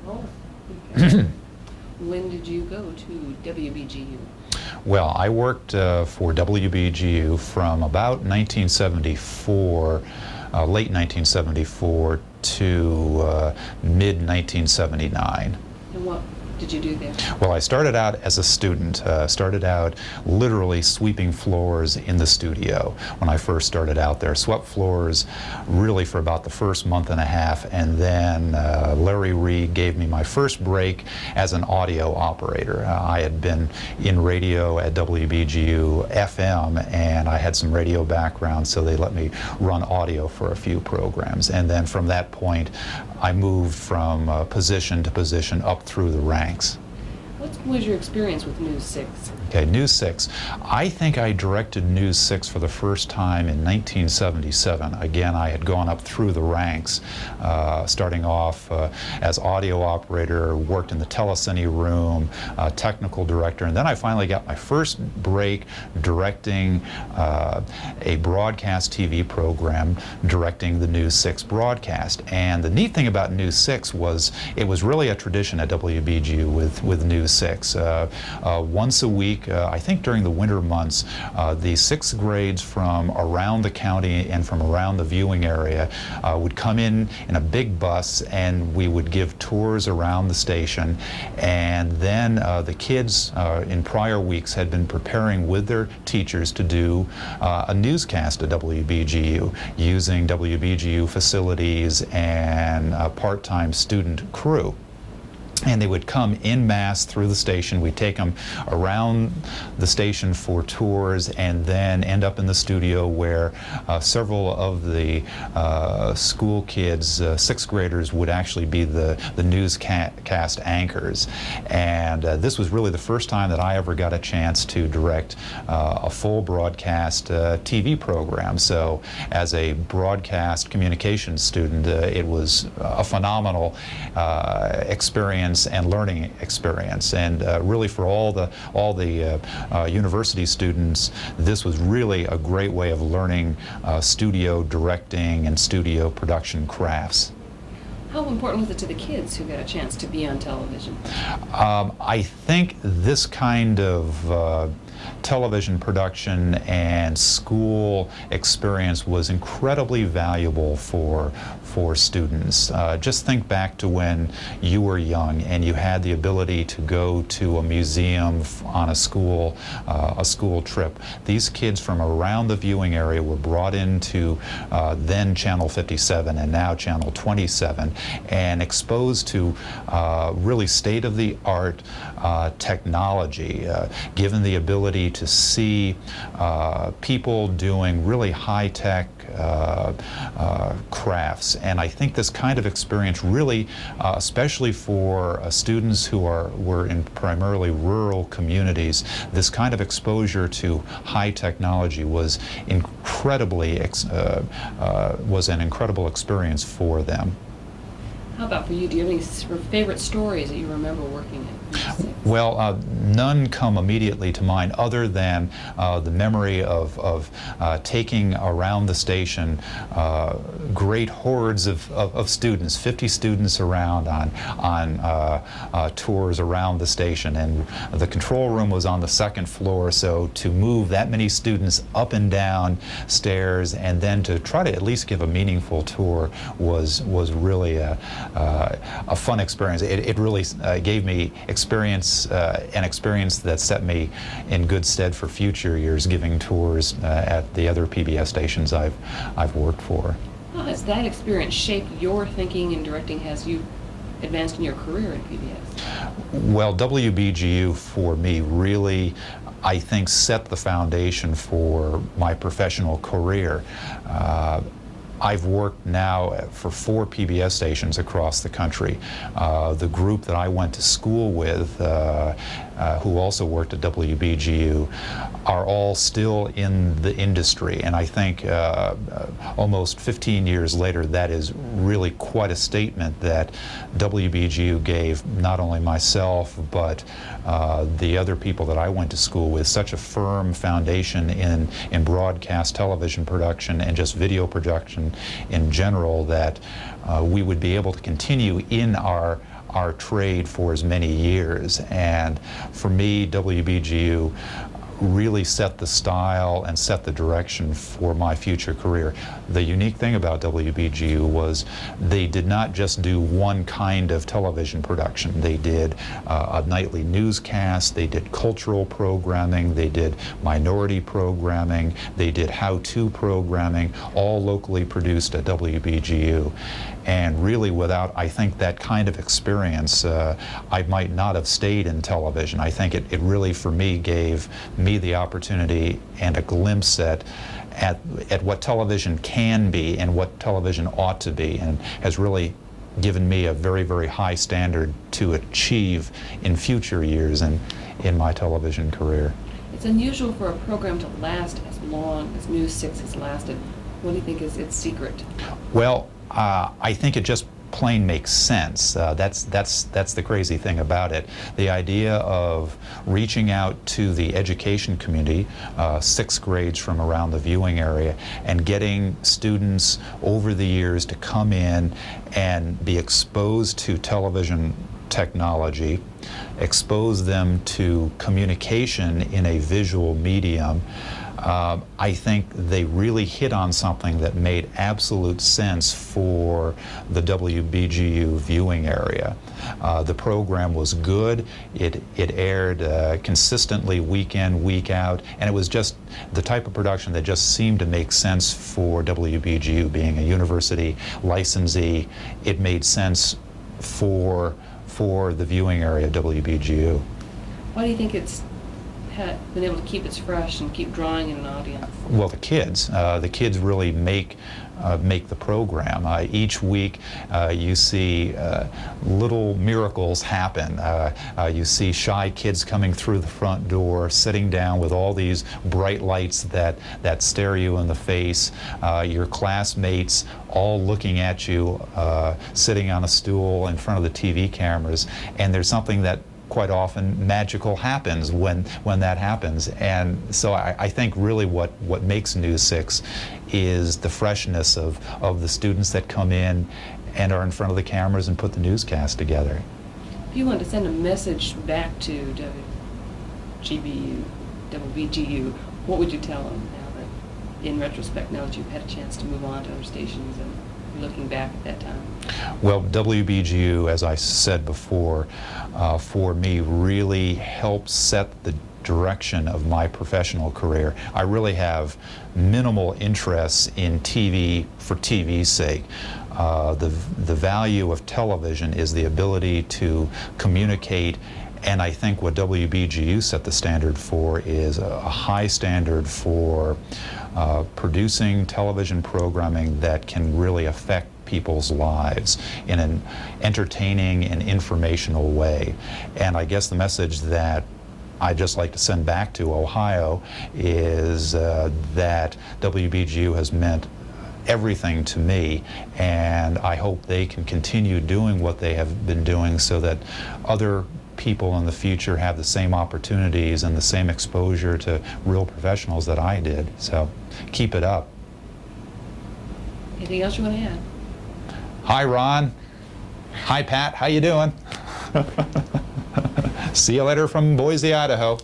Oh, okay. When did you go to WBGU? Well, I worked for WBGU from about 1974, late 1974 to mid-1979. And what did you do there? Well, I started out as a student, started out literally sweeping floors in the studio when I first started out there. Swept floors really for about the first month and a half, and then Larry Reed gave me my first break as an audio operator. I had been in radio at WBGU FM, and I had some radio background, so they let me run audio for a few programs. And then from that point, I moved from position to position up through the ranks. What was your experience with News 6? Okay, News 6. I think I directed News 6 for the first time in 1977. Again, I had gone up through the ranks, starting off as audio operator, worked in the telecine room, technical director, and then I finally got my first break directing a broadcast TV program, directing the News 6 broadcast. And the neat thing about News 6 was it was really a tradition at WBGU with News 6. Once a week, I think during the winter months, the sixth grades from around the county and from around the viewing area would come in a big bus, and we would give tours around the station. And then the kids in prior weeks had been preparing with their teachers to do a newscast at WBGU using WBGU facilities and a part-time student crew. And they would come en masse through the station. We'd take them around the station for tours and then end up in the studio where several of the school kids, sixth graders, would actually be the newscast anchors. And this was really the first time that I ever got a chance to direct a full broadcast TV program. So as a broadcast communications student, it was a phenomenal experience and learning experience, and really for all the university students, this was really a great way of learning studio directing and studio production crafts. How important was it to the kids who got a chance to be on television? I think this kind of television production and school experience was incredibly valuable for students. Just think back to when you were young and you had the ability to go to a museum on a school trip. These kids from around the viewing area were brought into then Channel 57 and now Channel 27 and exposed to really state-of-the-art technology, given the ability to see people doing really high-tech crafts. And I think this kind of experience really, especially for students who were in primarily rural communities, this kind of exposure to high technology was was an incredible experience for them. How about for you? Do you have any favorite stories that you remember working in? Well, none come immediately to mind other than the memory of taking around the station great hordes of students, 50 students around on tours around the station. And the control room was on the second floor, so to move that many students up and down stairs and then to try to at least give a meaningful tour was really a fun experience. It really gave me an experience that set me in good stead for future years giving tours at the other PBS stations I've worked for. How has that experience shaped your thinking and directing as you advanced in your career in PBS? Well, WBGU for me really, I think, set the foundation for my professional career. I've worked now for 4 PBS stations across the country. The group that I went to school with, who also worked at WBGU, are all still in the industry. And I think almost 15 years later, that is really quite a statement that WBGU gave not only myself, but the other people that I went to school with, such a firm foundation in broadcast television production and just video production in general, that we would be able to continue in our our trade for as many years. And for me, WBGU really set the style and set the direction for my future career. The unique thing about WBGU was they did not just do one kind of television production. They did a nightly newscast, they did cultural programming, they did minority programming, they did how-to programming, all locally produced at WBGU. And really, without, I think, that kind of experience, I might not have stayed in television. I think it really, for me, gave me the opportunity and a glimpse at what television can be and what television ought to be, and has really given me a very, very high standard to achieve in future years and in my television career. It's unusual for a program to last as long as News 6 has lasted. What do you think is its secret? Well, I think it just plain makes sense. That's the crazy thing about it. The idea of reaching out to the education community, 6th grades from around the viewing area, and getting students over the years to come in and be exposed to television technology, expose them to communication in a visual medium. I think they really hit on something that made absolute sense for the WBGU viewing area. The program was good. It aired consistently week in, week out, and it was just the type of production that just seemed to make sense for WBGU. Being a university licensee, it made sense for the viewing area of WBGU. Why do you think it's been able to keep it fresh and keep drawing in an audience? Well, the kids really make the program. Each week you see little miracles happen. You see shy kids coming through the front door, sitting down with all these bright lights that stare you in the face. Your classmates all looking at you, sitting on a stool in front of the TV cameras, and there's something that quite often magical happens when that happens. And so I think really what makes News 6 is the freshness of the students that come in and are in front of the cameras and put the newscast together. If you wanted to send a message back to WBGU, what would you tell them now that, in retrospect, now that you've had a chance to move on to other stations and looking back at that time? Well, WBGU, as I said before, for me really helped set the direction of my professional career. I really have minimal interest in TV for TV's sake. The value of television is the ability to communicate, and I think what WBGU set the standard for is a high standard for producing television programming that can really affect people's lives in an entertaining and informational way. And I guess the message that I'd just like to send back to Ohio is that WBGU has meant everything to me, and I hope they can continue doing what they have been doing so that other people in the future have the same opportunities and the same exposure to real professionals that I did. So keep it up. Anything else you want to add? Hi, Ron. Hi, Pat. How you doing? See you later from Boise, Idaho.